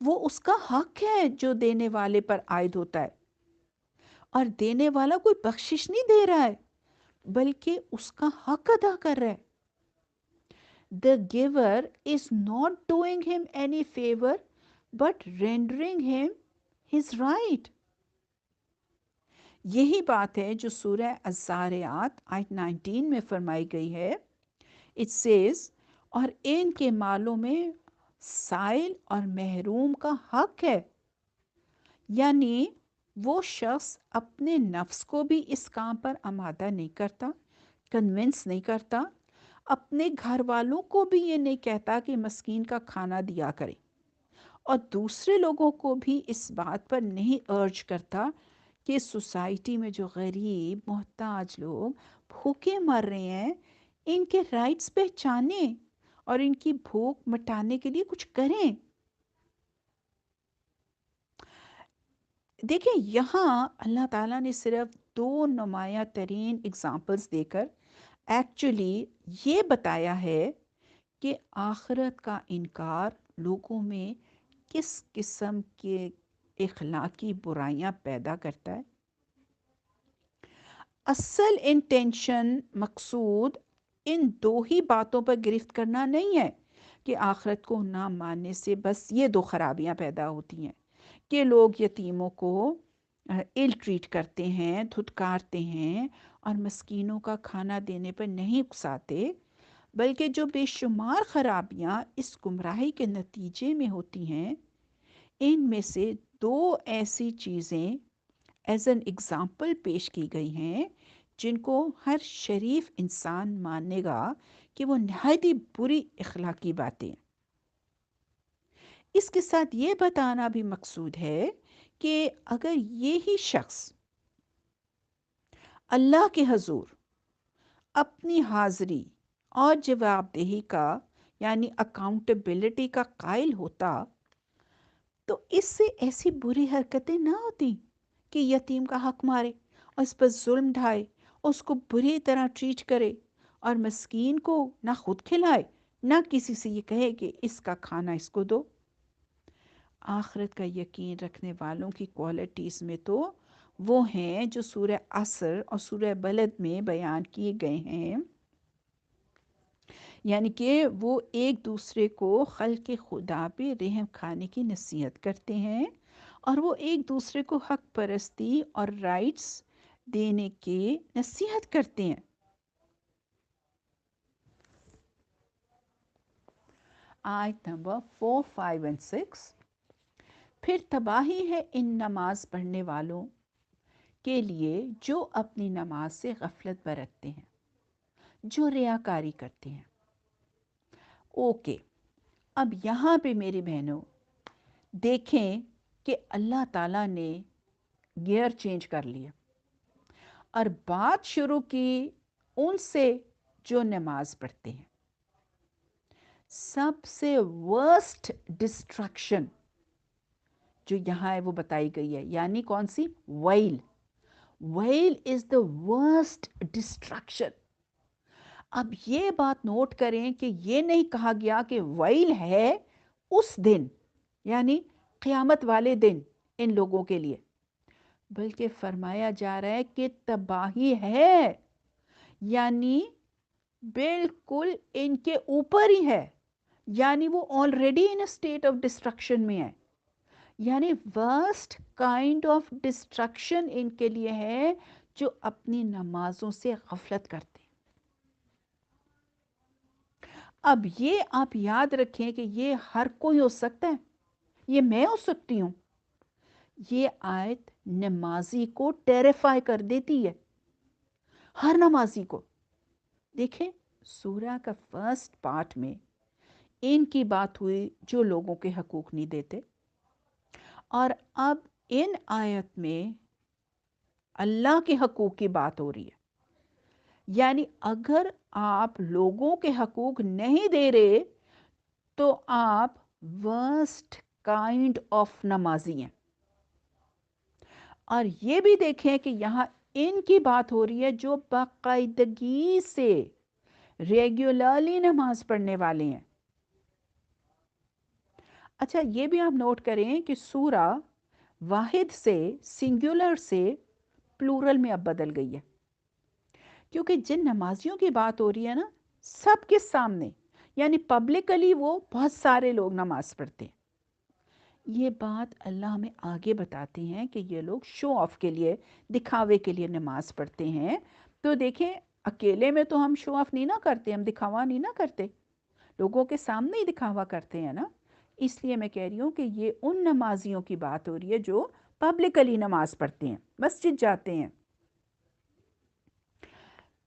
وہ اس کا حق ہے جو دینے والے پر عائد ہوتا ہے، اور دینے والا کوئی بخشش نہیں دے رہا ہے بلکہ اس کا حق ادا کر رہا ہے۔ The giver is not doing him any favor but rendering him his right۔ یہی بات ہے جو سورہ الزاریات آیت 19 میں فرمائی گئی ہے۔ It says، اور ان کے مالوں میں سائل اور محروم کا حق ہے، یعنی وہ شخص اپنے نفس کو بھی اس کام پر آمادہ نہیں کرتا، کنونس نہیں کرتا، اپنے گھر والوں کو بھی یہ نہیں کہتا کہ مسکین کا کھانا دیا کرے، اور دوسرے لوگوں کو بھی اس بات پر نہیں ارج کرتا کہ سوسائٹی میں جو غریب محتاج لوگ بھوکے مر رہے ہیں ان کے رائٹس پہچانیں اور ان کی بھوک مٹانے کے لیے کچھ کریں۔ دیکھیں یہاں اللہ تعالیٰ نے صرف 2 نمایاں ترین اگزامپلس دے کر ایکچولی یہ بتایا ہے کہ آخرت کا انکار لوگوں میں کس قسم کے اخلاقی برائیاں پیدا کرتا ہے۔ اصل انٹینشن، مقصود ان 2 ہی باتوں پر گرفت کرنا نہیں ہے کہ آخرت کو نہ ماننے سے بس یہ 2 خرابیاں پیدا ہوتی ہیں کہ لوگ یتیموں کو ایل ٹریٹ کرتے ہیں، دھتکارتے ہیں اور مسکینوں کا کھانا دینے پر نہیں اکساتے، بلکہ جو بے شمار خرابیاں اس گمراہی کے نتیجے میں ہوتی ہیں، ان میں سے 2 ایسی چیزیں ایز این ایگزامپل پیش کی گئی ہیں جن کو ہر شریف انسان مانے گا کہ وہ نہایت ہی بری اخلاقی باتیں ہیں۔ اس کے ساتھ یہ بتانا بھی مقصود ہے کہ اگر یہی شخص اللہ کے حضور اپنی حاضری اور جواب دہی کا یعنی اکاؤنٹیبلٹی کا قائل ہوتا تو اس سے ایسی بری حرکتیں نہ ہوتی کہ یتیم کا حق مارے اور اس پر ظلم ڈھائے اور اس کو بری طرح ٹریٹ کرے اور مسکین کو نہ خود کھلائے نہ کسی سے یہ کہے کہ اس کا کھانا اس کو دو۔ آخرت کا یقین رکھنے والوں کی کوالٹیز میں تو وہ ہیں جو سورہ عصر اور سورہ بلد میں بیان کیے گئے ہیں، یعنی کہ وہ ایک دوسرے کو خلق خدا پہ رحم کھانے کی نصیحت کرتے ہیں اور وہ ایک دوسرے کو حق پرستی اور رائٹس دینے کی نصیحت کرتے ہیں۔ آیت نمبر 4، 5 اور 6، پھر تباہی ہے ان نماز پڑھنے والوں کے لیے جو اپنی نماز سے غفلت برتتے ہیں، جو ریاکاری کرتے ہیں۔ اوکے، اب یہاں پہ میری بہنوں دیکھیں کہ اللہ تعالیٰ نے گیئر چینج کر لیا اور بات شروع کی ان سے جو نماز پڑھتے ہیں۔ سب سے ورسٹ ڈسٹرکشن جو یہاں ہے وہ بتائی گئی ہے، یعنی کون سی؟ Well. Well is the worst destruction. اب یہ بات نوٹ کریں کہ یہ نہیں کہا گیا کہ ویل ہے اس دن یعنی قیامت والے دن ان لوگوں کے لیے، بلکہ فرمایا جا رہا ہے کہ تباہی ہے، یعنی بالکل ان کے اوپر ہی ہے، یعنی وہ already in state of destruction میں ہے، یعنی ورسٹ کائنڈ آف ڈسٹرکشن ان کے لیے ہے جو اپنی نمازوں سے غفلت کرتے ہیں۔ اب یہ آپ یاد رکھیں کہ یہ ہر کوئی ہو سکتا ہے، یہ میں ہو سکتی ہوں۔ یہ آیت نمازی کو ٹیریفائی کر دیتی ہے، ہر نمازی کو۔ دیکھیں سورہ کا فرسٹ پارٹ میں ان کی بات ہوئی جو لوگوں کے حقوق نہیں دیتے، اور اب ان آیت میں اللہ کے حقوق کی بات ہو رہی ہے، یعنی اگر آپ لوگوں کے حقوق نہیں دے رہے تو آپ ورسٹ کائنڈ آف نمازی ہیں۔ اور یہ بھی دیکھیں کہ یہاں ان کی بات ہو رہی ہے جو باقاعدگی سے ریگولرلی نماز پڑھنے والے ہیں۔ اچھا یہ بھی آپ نوٹ کریں کہ سورہ واحد سے سنگولر سے پلورل میں اب بدل گئی ہے، کیونکہ جن نمازیوں کی بات ہو رہی ہے نا سب کے سامنے، یعنی پبلکلی وہ بہت سارے لوگ نماز پڑھتے ہیں۔ یہ بات اللہ ہمیں آگے بتاتے ہیں کہ یہ لوگ شو آف کے لیے، دکھاوے کے لیے نماز پڑھتے ہیں۔ تو دیکھیں اکیلے میں تو ہم شو آف نہیں نہ کرتے، ہم دکھاوا نہیں نہ کرتے، لوگوں کے سامنے ہی دکھاوا کرتے ہیں نا۔ اس لیے میں کہہ رہی ہوں کہ یہ ان نمازیوں کی بات ہو رہی ہے جو پبلکلی نماز پڑھتے ہیں، مسجد جاتے ہیں۔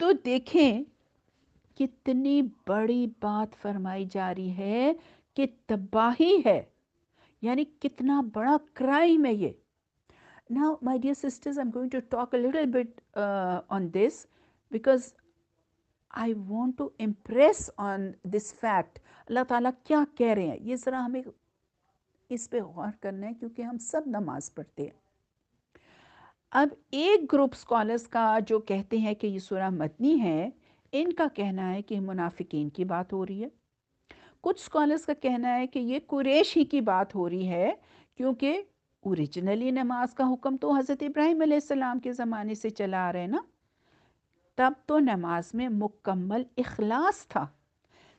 تو دیکھیں کتنی بڑی بات فرمائی جا رہی ہے کہ تباہی ہے، یعنی کتنا بڑا کرائم ہے یہ۔ Now, my dear sisters, I'm going to talk a little bit on this because I want to impress on this fact. اللہ تعالیٰ کیا کہہ رہے ہیں یہ ذرا ہمیں اس پہ غور کرنا ہے، کیونکہ ہم سب نماز پڑھتے ہیں۔ اب ایک گروپ اسکالرس کا جو کہتے ہیں کہ یہ سورہ مدنی ہے، ان کا کہنا ہے کہ منافقین کی بات ہو رہی ہے. کچھ اسکالرس کا کہنا ہے کہ یہ قریش ہی کی بات ہو رہی ہے، کیونکہ اوریجنلی نماز کا حکم تو حضرت ابراہیم علیہ السلام کے زمانے سے چلا آ رہے نا. تب تو نماز میں مکمل اخلاص تھا،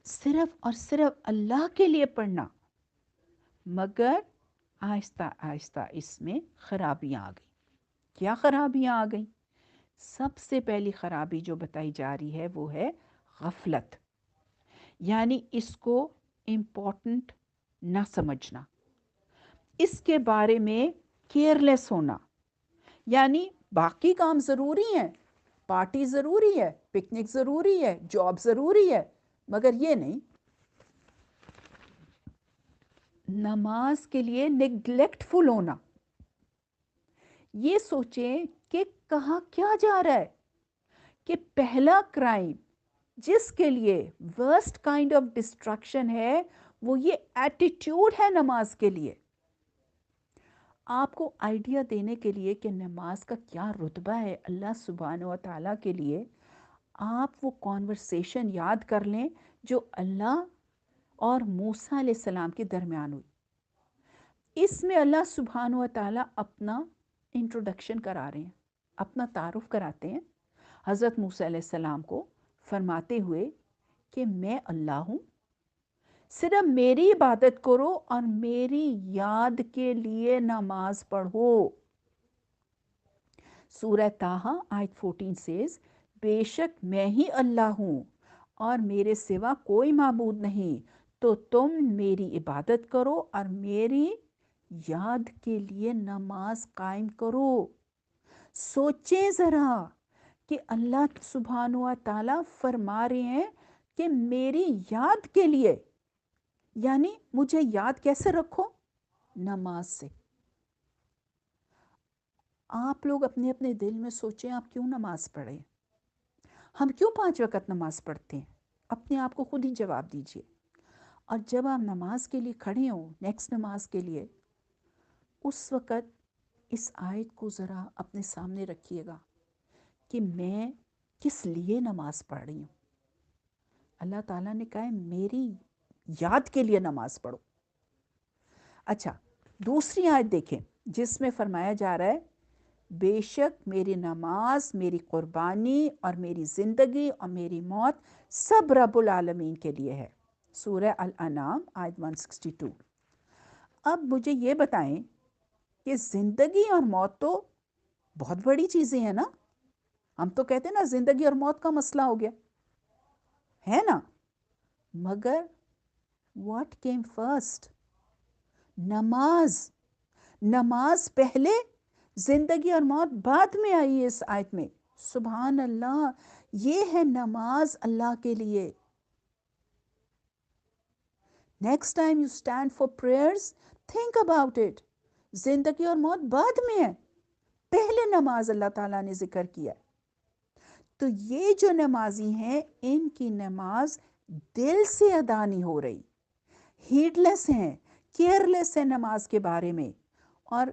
صرف اور صرف اللہ کے لیے پڑھنا. مگر آہستہ آہستہ اس میں خرابیاں آ گئیں. کیا خرابیاں آ گئیں؟ سب سے پہلی خرابی جو بتائی جا رہی ہے وہ ہے غفلت، یعنی اس کو امپورٹنٹ نہ سمجھنا، اس کے بارے میں کیئرلیس ہونا. یعنی باقی کام ضروری ہیں، پارٹی ضروری ہے، پکنک ضروری ہے، جاب ضروری ہے، مگر یہ نہیں. نماز کے لیے نیگلیکٹفل ہونا، یہ سوچیں کہ کہاں کیا جا رہا ہے کہ پہلا کرائم جس کے لیے ورسٹ کائنڈ آف ڈسٹرکشن ہے وہ یہ ایٹیٹیوڈ ہے نماز کے لیے. آپ کو آئیڈیا دینے کے لیے کہ نماز کا کیا رتبہ ہے اللہ سبحانہ و تعالیٰ کے لیے، آپ وہ کانورسیشن یاد کر لیں جو اللہ اور موسیٰ علیہ السلام کے درمیان ہوئی. اس میں اللہ سبحانہ و تعالیٰ اپنا انٹروڈکشن کرا رہے ہیں، اپنا تعارف کراتے ہیں حضرت موسیٰ علیہ السلام کو، فرماتے ہوئے کہ میں اللہ ہوں، صرف میری عبادت کرو اور میری یاد کے لیے نماز پڑھو. سورہ طٰہٰ آیت 14 says بے شک میں ہی اللہ ہوں اور میرے سوا کوئی معبود نہیں، تو تم میری عبادت کرو اور میری یاد کے لیے نماز قائم کرو. سوچیں ذرا کہ اللہ سبحانہ و تعالیٰ فرما رہے ہیں کہ میری یاد کے لیے، یعنی مجھے یاد کیسے رکھو؟ نماز سے. آپ لوگ اپنے اپنے دل میں سوچیں آپ کیوں نماز پڑھیں؟ ہم کیوں 5 وقت نماز پڑھتے ہیں؟ اپنے آپ کو خود ہی جواب دیجئے. اور جب آپ نماز کے لیے کھڑے ہوں، نیکسٹ نماز کے لیے، اس وقت اس آیت کو ذرا اپنے سامنے رکھیے گا کہ میں کس لیے نماز پڑھ رہی ہوں. اللہ تعالیٰ نے کہا ہے میری یاد کے لیے نماز پڑھو. اچھا، دوسری آیت دیکھیں جس میں فرمایا جا رہا ہے بے شک میری نماز، میری قربانی اور میری زندگی اور میری موت سب رب العالمین کے لیے ہے. سورہ الانعام آیت 162. اب مجھے یہ بتائیں کہ زندگی اور موت تو بہت بڑی چیزیں ہیں نا. ہم تو کہتے ہیں نا زندگی اور موت کا مسئلہ ہو گیا ہے نا، مگر what came first؟ نماز. نماز پہلے، زندگی اور موت بعد میں آئی ہے اس آیت میں. سبحان اللہ، یہ ہے نماز اللہ کے لیے. Next time you stand for prayers, think about it. زندگی اور موت بعد میں ہے، پہلے نماز اللہ تعالیٰ نے ذکر کیا. تو یہ جو نمازی ہیں ان کی نماز دل سے ادا نہیں ہو رہی، ہیڈ لیس ہیں، کیئر لیس ہیں نماز کے بارے میں. اور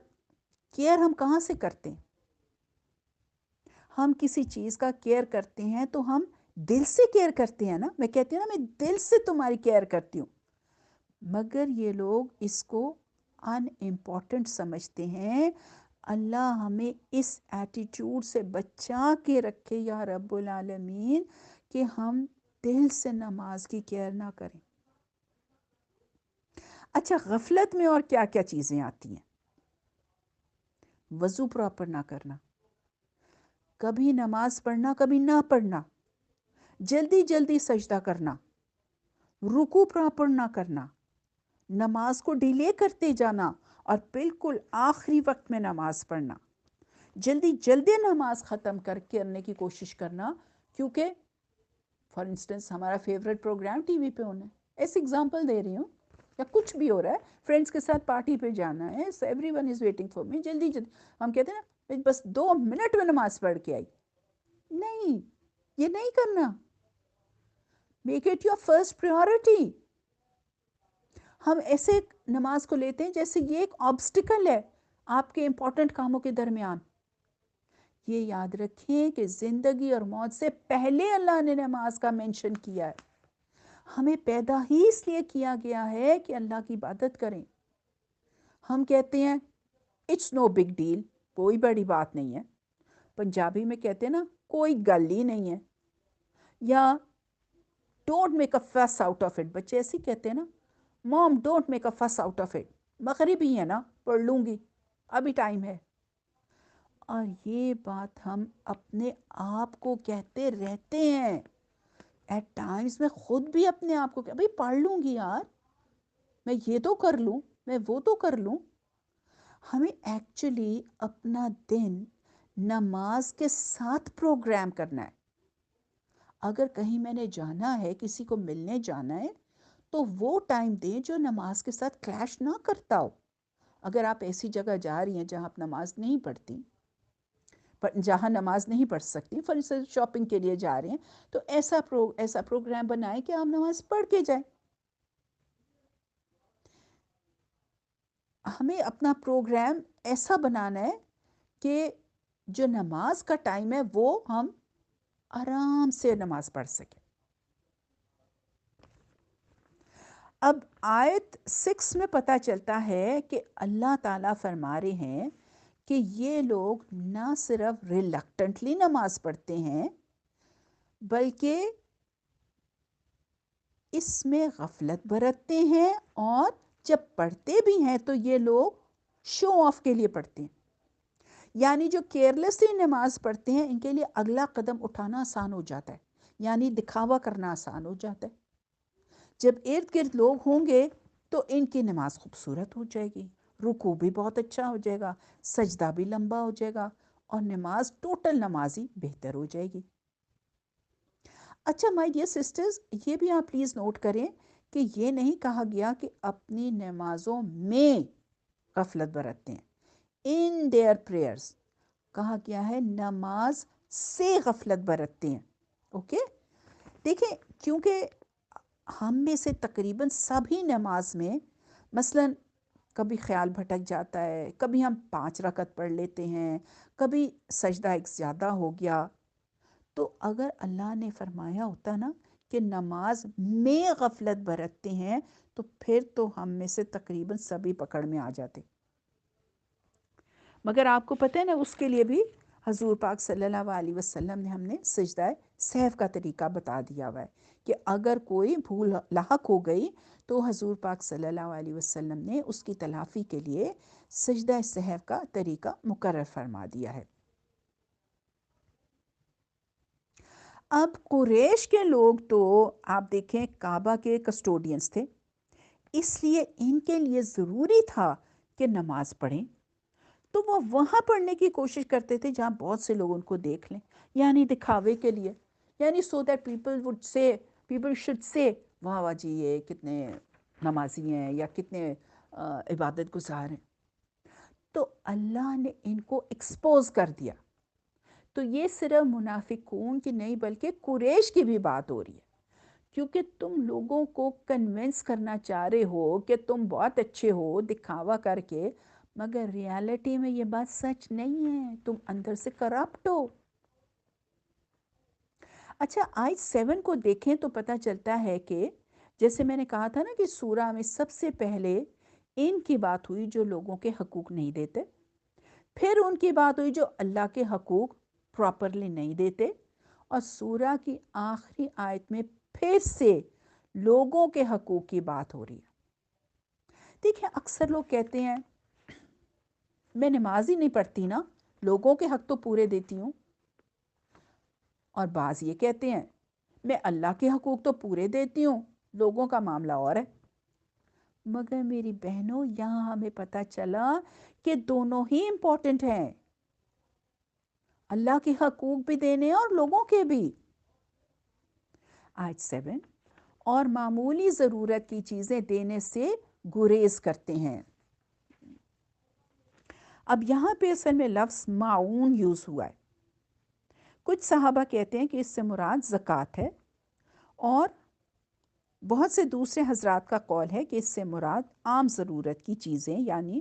کیئر ہم کہاں سے کرتے ہیں؟ ہم کسی چیز کا کیئر کرتے ہیں تو ہم دل سے کیئر کرتے ہیں نا. میں کہتی ہوں نا میں دل سے تمہاری کیئر کرتی ہوں. مگر یہ لوگ اس کو ان امپورٹنٹ سمجھتے ہیں. اللہ ہمیں اس ایٹیٹیوڈ سے بچا کے رکھے یا رب العالمین کہ ہم دل سے نماز کی کیئر نہ کریں. اچھا، غفلت میں اور کیا کیا چیزیں آتی ہیں؟ وضو پراپر نہ کرنا، کبھی نماز پڑھنا کبھی نہ پڑھنا، جلدی جلدی سجدہ کرنا، رکوع پراپر نہ کرنا، نماز کو ڈیلے کرتے جانا اور بالکل آخری وقت میں نماز پڑھنا، جلدی جلدی نماز ختم کرنے کی کوشش کرنا. کیونکہ فار انسٹنس ہمارا فیوریٹ پروگرام ٹی وی پہ ہونا ہے، ایسے اگزامپل دے رہی ہوں، یا کچھ بھی ہو رہا ہے، فرینڈس کے ساتھ پارٹی پہ جانا ہے، every one is waiting for me, جلدی جلدی. ہم کہتے ہیں نا بس 2 منٹ میں نماز پڑھ کے آئی. نہیں، یہ نہیں کرنا. Make it your first priority. ہم ایسے نماز کو لیتے ہیں جیسے یہ ایک آبسٹیکل ہے آپ کے امپورٹنٹ کاموں کے درمیان. یہ یاد رکھیں کہ زندگی اور موت سے پہلے اللہ نے نماز کا مینشن کیا ہے. ہمیں پیدا ہی اس لیے کیا گیا ہے کہ اللہ کی عبادت کریں. ہم کہتے ہیں اٹس نو بگ ڈیل، کوئی بڑی بات نہیں ہے. پنجابی میں کہتے ہیں نا کوئی گل ہی نہیں ہے، یا ڈونٹ میک اے فس آؤٹ آف اٹ. بچے ایسے ہی کہتے ہیں نا، موم ڈونٹ میک اے فس آؤٹ آف اٹ. مغربی ہے نا، پڑھ لوں گی، ابھی ٹائم ہے. اور یہ بات ہم اپنے آپ کو کہتے رہتے ہیں. ایٹ ٹائمز میں خود بھی اپنے آپ کو بھائی پڑھ لوں گی یار، میں یہ تو کر لوں، میں وہ تو کر لوں. ہمیں ایکچولی اپنا دن نماز کے ساتھ پروگرام کرنا ہے. اگر کہیں میں نے جانا ہے، کسی کو ملنے جانا ہے، تو وہ ٹائم دیں جو نماز کے ساتھ کلیش نہ کرتا ہو. اگر آپ ایسی جگہ جا رہی ہیں جہاں آپ نماز نہیں پڑھتی، جہاں نماز نہیں پڑھ سکتی، فار انسٹنس شاپنگ کے لیے جا رہے ہیں، تو ایسا پروگرام بنائیں کہ آپ نماز پڑھ کے جائیں. ہمیں اپنا پروگرام ایسا بنانا ہے کہ جو نماز کا ٹائم ہے وہ ہم آرام سے نماز پڑھ سکیں. اب آیت 6 میں پتہ چلتا ہے کہ اللہ تعالیٰ فرما رہے ہیں کہ یہ لوگ نہ صرف ریلکٹنٹلی نماز پڑھتے ہیں، بلکہ اس میں غفلت برتتے ہیں، اور جب پڑھتے بھی ہیں تو یہ لوگ شو آف کے لیے پڑھتے ہیں. یعنی جو کیئرلیسلی نماز پڑھتے ہیں ان کے لیے اگلا قدم اٹھانا آسان ہو جاتا ہے، یعنی دکھاوا کرنا آسان ہو جاتا ہے. جب ارد گرد لوگ ہوں گے تو ان کی نماز خوبصورت ہو جائے گی، رکوع بھی بہت اچھا ہو جائے گا، سجدہ بھی لمبا ہو جائے گا، اور نماز ٹوٹل نمازی بہتر ہو جائے گی. اچھا مائی ڈیئر سسٹرز، یہ بھی آپ پلیز نوٹ کریں کہ یہ نہیں کہا گیا کہ اپنی نمازوں میں غفلت برتتے ہیں. ان دیئر پریئرز کہا گیا ہے نماز سے غفلت برتتے ہیں. اوکے، دیکھیں کیونکہ ہم میں سے تقریباً سبھی نماز میں مثلاً کبھی خیال بھٹک جاتا ہے، کبھی ہم 5 رکعت پڑھ لیتے ہیں، کبھی سجدہ ایک زیادہ ہو گیا. تو اگر اللہ نے فرمایا ہوتا نا کہ نماز میں غفلت برتتے ہیں، تو پھر تو ہم میں سے تقریباً سبھی پکڑ میں آ جاتے. مگر آپ کو پتہ ہے نا، اس کے لیے بھی حضور پاک صلی اللہ علیہ وسلم نے ہم نے سجدہ سہو کا طریقہ بتا دیا ہوا ہے کہ اگر کوئی بھول لاحق ہو گئی تو حضور پاک صلی اللہ علیہ وسلم نے اس کی تلافی کے لیے سجدہ سہو کا طریقہ مقرر فرما دیا ہے. اب قریش کے لوگ تو آپ دیکھیں کعبہ کے کسٹوڈینز تھے، اس لیے ان کے لیے ضروری تھا کہ نماز پڑھیں. تو وہ وہاں پڑھنے کی کوشش کرتے تھے جہاں بہت سے لوگ ان کو دیکھ لیں، یعنی دکھاوے کے لیے، یعنی so that people should say واہ واہ جی یہ کتنے نمازی ہیں یا کتنے عبادت گزار ہیں. تو اللہ نے ان کو ایکسپوز کر دیا. تو یہ صرف منافقون کی نہیں بلکہ قریش کی بھی بات ہو رہی ہے، کیونکہ تم لوگوں کو کنونس کرنا چاہ رہے ہو کہ تم بہت اچھے ہو دکھاوا کر کے، مگر ریالٹی میں یہ بات سچ نہیں ہے، تم اندر سے کرپٹ ہو. اچھا آیت 7 کو دیکھیں تو پتہ چلتا ہے کہ جیسے میں نے کہا تھا نا کہ سورہ میں سب سے پہلے ان کی بات ہوئی جو لوگوں کے حقوق نہیں دیتے، پھر ان کی بات ہوئی جو اللہ کے حقوق پراپرلی نہیں دیتے، اور سورہ کی آخری آیت میں پھر سے لوگوں کے حقوق کی بات ہو رہی ہے. دیکھیں اکثر لوگ کہتے ہیں میں نماز ہی نہیں پڑھتی نا، لوگوں کے حق تو پورے دیتی ہوں. اور بعض یہ کہتے ہیں میں اللہ کے حقوق تو پورے دیتی ہوں، لوگوں کا معاملہ اور ہے. مگر میری بہنوں یہاں ہمیں پتہ چلا کہ دونوں ہی امپورٹنٹ ہیں، اللہ کے حقوق بھی دینے اور لوگوں کے بھی. آیت 7 اور معمولی ضرورت کی چیزیں دینے سے گریز کرتے ہیں. اب یہاں پہ اصل میں لفظ معاون یوز ہوا ہے. کچھ صحابہ کہتے ہیں کہ اس سے مراد زکوٰۃ ہے، اور بہت سے دوسرے حضرات کا قول ہے کہ اس سے مراد عام ضرورت کی چیزیں یعنی